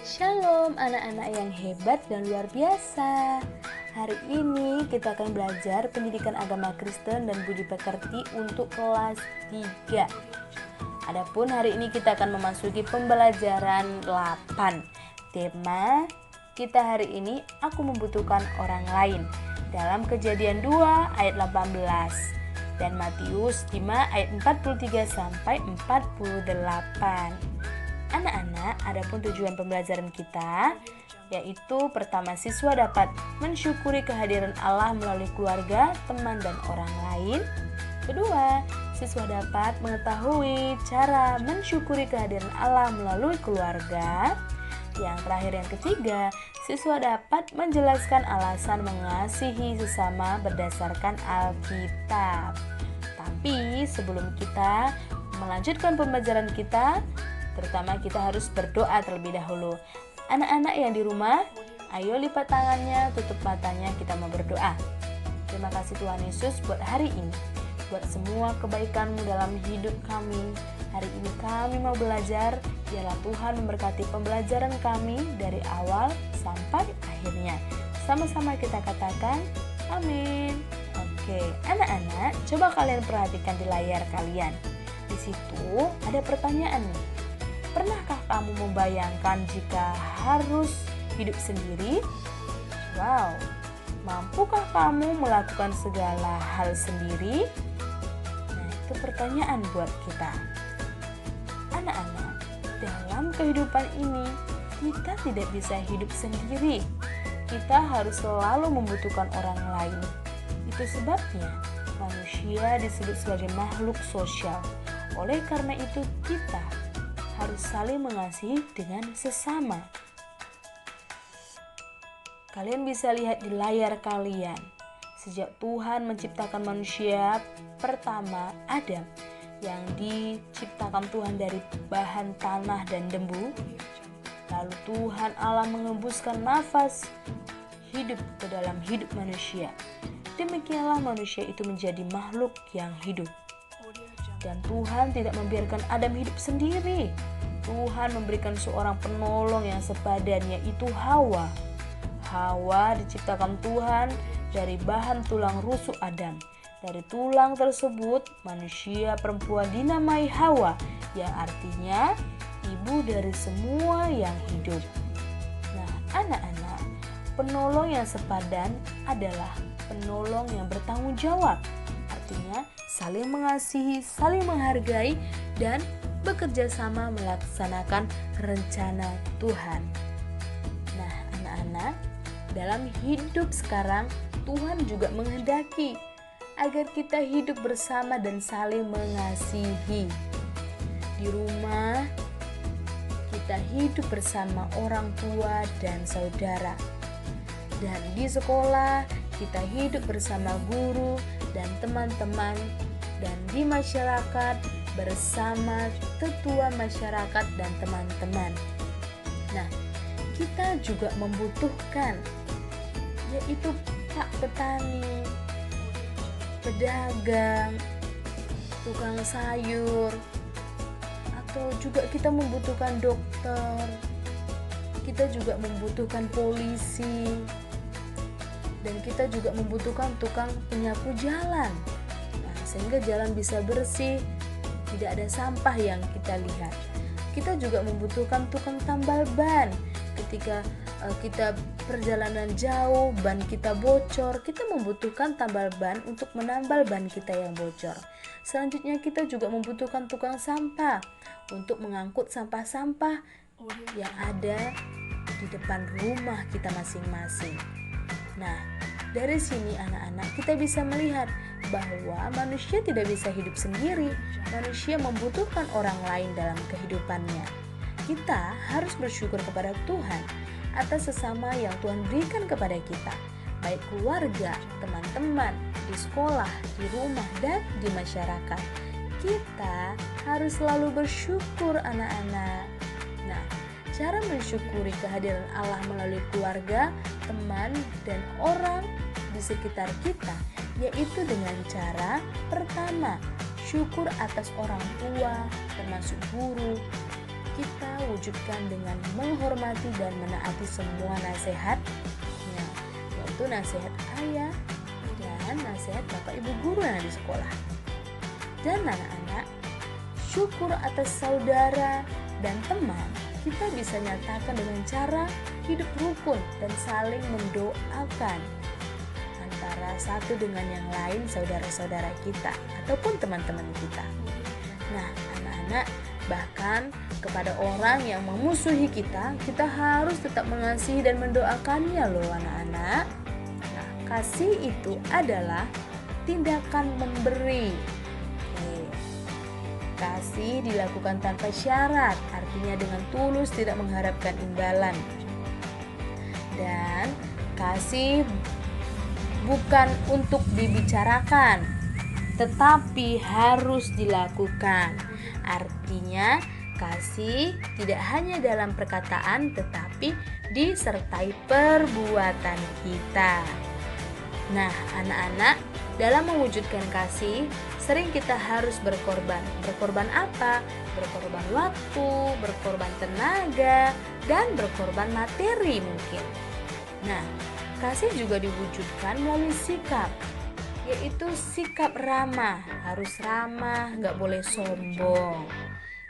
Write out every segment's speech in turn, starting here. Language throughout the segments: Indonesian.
Shalom anak-anak yang hebat dan luar biasa. Hari ini kita akan belajar pendidikan agama Kristen dan budi pekerti untuk kelas 3. Adapun hari ini kita akan memasuki pembelajaran 8. Tema kita hari ini, aku membutuhkan orang lain, dalam Kejadian 2 ayat 18 dan Matius 5 ayat 43 sampai 48. Anak-anak, adapun tujuan pembelajaran kita yaitu pertama, siswa dapat mensyukuri kehadiran Allah melalui keluarga, teman, dan orang lain. Kedua, siswa dapat mengetahui cara mensyukuri kehadiran Allah melalui keluarga. Yang terakhir, yang ketiga, siswa dapat menjelaskan alasan mengasihi sesama berdasarkan Alkitab. Tapi sebelum kita melanjutkan pembelajaran kita, terutama kita harus berdoa terlebih dahulu. Anak-anak yang di rumah, ayo lipat tangannya, tutup matanya, kita mau berdoa. Terima kasih Tuhan Yesus buat hari ini, buat semua kebaikan-Mu dalam hidup kami. Hari ini kami mau belajar, biarlah Tuhan memberkati pembelajaran kami dari awal sampai akhirnya. Sama-sama kita katakan, amin. Oke, anak-anak, coba kalian perhatikan di layar kalian. Di situ ada pertanyaan nih. Pernahkah kamu membayangkan jika harus hidup sendiri? Wow, mampukah kamu melakukan segala hal sendiri? Nah, itu pertanyaan buat kita. Anak-anak, dalam kehidupan ini, kita tidak bisa hidup sendiri. Kita harus selalu membutuhkan orang lain. Itu sebabnya manusia disebut sebagai makhluk sosial. Oleh karena itu, kita harus saling mengasihi dengan sesama. Kalian bisa lihat di layar kalian, sejak Tuhan menciptakan manusia pertama, Adam, yang diciptakan Tuhan dari bahan tanah dan debu. Lalu Tuhan Allah mengembuskan nafas hidup ke dalam hidup manusia. Demikianlah manusia itu menjadi makhluk yang hidup. Dan Tuhan tidak membiarkan Adam hidup sendiri. Tuhan memberikan seorang penolong yang sepadan, yaitu Hawa. Hawa diciptakan Tuhan dari bahan tulang rusuk Adam. Dari tulang tersebut, manusia perempuan dinamai Hawa, yang artinya ibu dari semua yang hidup. Nah, anak-anak, penolong yang sepadan adalah penolong yang bertanggung jawab. Artinya, saling mengasihi, saling menghargai, dan bekerja sama melaksanakan rencana Tuhan. Nah, anak-anak, dalam hidup sekarang, Tuhan juga menghendaki agar kita hidup bersama dan saling mengasihi. Di rumah, kita hidup bersama orang tua dan saudara. Dan di sekolah, kita hidup bersama guru dan teman-teman, dan di masyarakat bersama tetua masyarakat dan teman-teman. Nah, kita juga membutuhkan, yaitu Pak Petani, pedagang, tukang sayur, atau juga kita membutuhkan dokter, kita juga membutuhkan polisi, dan kita juga membutuhkan tukang penyapu jalan. Nah, sehingga jalan bisa bersih, tidak ada sampah yang kita lihat. Kita juga membutuhkan tukang tambal ban. Ketika kita perjalanan jauh, ban kita bocor, kita membutuhkan tambal ban untuk menambal ban kita yang bocor. Selanjutnya kita juga membutuhkan tukang sampah untuk mengangkut sampah-sampah yang ada di depan rumah kita masing-masing. Nah, dari sini anak-anak kita bisa melihat bahwa manusia tidak bisa hidup sendiri. Manusia membutuhkan orang lain dalam kehidupannya. Kita harus bersyukur kepada Tuhan atas sesama yang Tuhan berikan kepada kita, baik keluarga, teman-teman, di sekolah, di rumah, dan di masyarakat. Kita harus selalu bersyukur anak-anak. Nah, cara mensyukuri kehadiran Allah melalui keluarga, teman, dan orang di sekitar kita, yaitu dengan cara pertama, syukur atas orang tua, termasuk guru, kita wujudkan dengan menghormati dan menaati semua nasihatnya, yaitu nasihat ayah dan nasihat bapak ibu guru yang ada di sekolah. Dan anak-anak, syukur atas saudara dan teman kita bisa nyatakan dengan cara hidup rukun dan saling mendoakan antara satu dengan yang lain, saudara-saudara kita ataupun teman-teman kita. Nah, anak-anak, bahkan kepada orang yang memusuhi kita, kita harus tetap mengasihi dan mendoakannya loh anak-anak. Nah, kasih itu adalah tindakan memberi. Kasih dilakukan tanpa syarat, artinya dengan tulus tidak mengharapkan imbalan. Dan kasih bukan untuk dibicarakan, tetapi harus dilakukan. Artinya kasih tidak hanya dalam perkataan, tetapi disertai perbuatan kita. Nah, anak-anak, dalam mewujudkan kasih, sering kita harus berkorban. Berkorban apa? Berkorban waktu, berkorban tenaga, dan berkorban materi mungkin. Nah, kasih juga diwujudkan melalui sikap, yaitu sikap ramah. Harus ramah, nggak boleh sombong.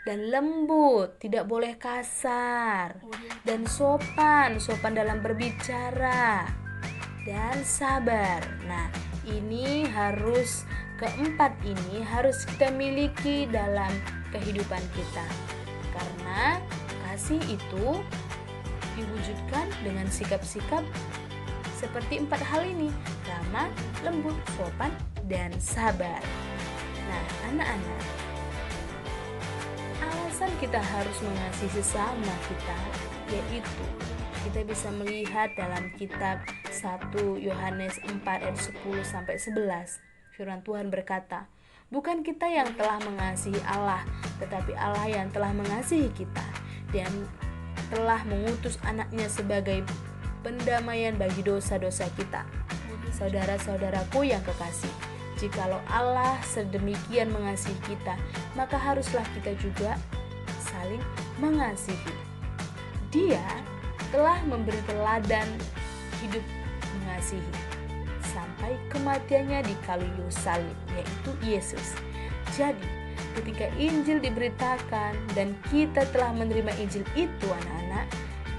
Dan lembut, tidak boleh kasar. Dan sopan dalam berbicara. Dan sabar. Nah, ini harus keempat ini harus kita miliki dalam kehidupan kita. Karena kasih itu diwujudkan dengan sikap-sikap seperti 4 hal ini: ramah, lembut, sopan, dan sabar. Nah, anak-anak, alasan kita harus mengasihi sesama kita yaitu kita bisa melihat dalam kitab 1 Yohanes 4 ayat 10-11. Firman Tuhan berkata, bukan kita yang telah mengasihi Allah, tetapi Allah yang telah mengasihi kita dan telah mengutus anaknya sebagai pendamaian bagi dosa-dosa kita. Saudara-saudaraku yang kekasih, jikalau Allah sedemikian mengasihi kita, maka haruslah kita juga saling mengasihi. Dia telah memberi teladan hidup mengasihi sampai kematiannya di kayu salib, yaitu Yesus. Jadi, ketika Injil diberitakan dan kita telah menerima Injil itu anak-anak,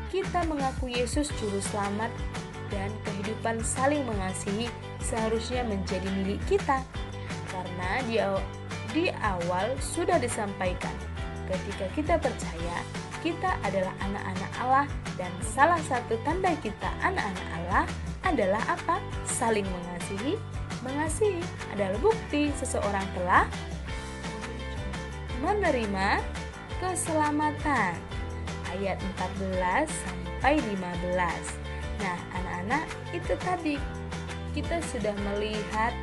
kita mengaku Yesus juru selamat dan kehidupan saling mengasihi seharusnya menjadi milik kita. Karena di awal sudah disampaikan, ketika kita percaya, kita adalah anak-anak Allah dan salah satu tanda kita anak-anak Allah adalah apa? Saling mengasihi. Mengasihi adalah bukti seseorang telah menerima keselamatan. Ayat 14 sampai 15. Nah, anak-anak, itu tadi kita sudah melihat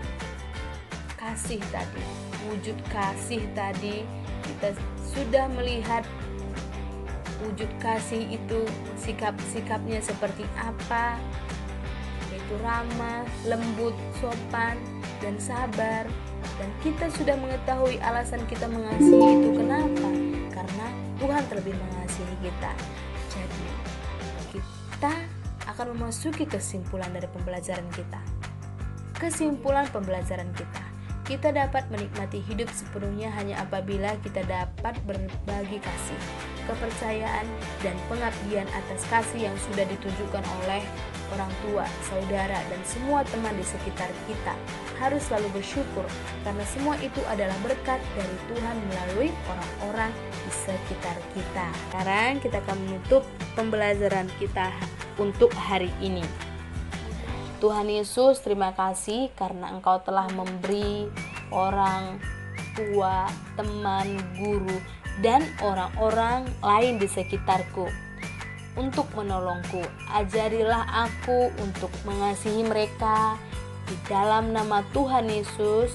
kasih tadi, wujud kasih tadi. Kita sudah melihat wujud kasih itu sikap-sikapnya seperti apa, yaitu ramah, lembut, sopan, dan sabar. Dan kita sudah mengetahui alasan kita mengasihi itu kenapa? Karena Tuhan terlebih mengasihi kita. Jadi kita akan memasuki kesimpulan dari pembelajaran kita. Kesimpulan pembelajaran kita dapat menikmati hidup sepenuhnya hanya apabila kita dapat berbagi kasih, kepercayaan, dan pengabdian atas kasih yang sudah ditunjukkan oleh orang tua, saudara, dan semua teman di sekitar kita. Harus selalu bersyukur karena semua itu adalah berkat dari Tuhan melalui orang-orang di sekitar kita. Sekarang kita akan menutup pembelajaran kita untuk hari ini. Tuhan Yesus, terima kasih karena Engkau telah memberi orang tua, teman, guru, dan orang-orang lain di sekitarku untuk menolongku. Ajarilah aku untuk mengasihi mereka. Di dalam nama Tuhan Yesus,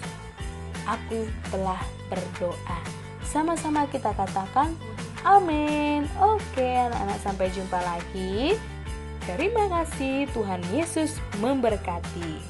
aku telah berdoa. Sama-sama kita katakan amin. Oke, anak-anak, sampai jumpa lagi. Terima kasih, Tuhan Yesus memberkati.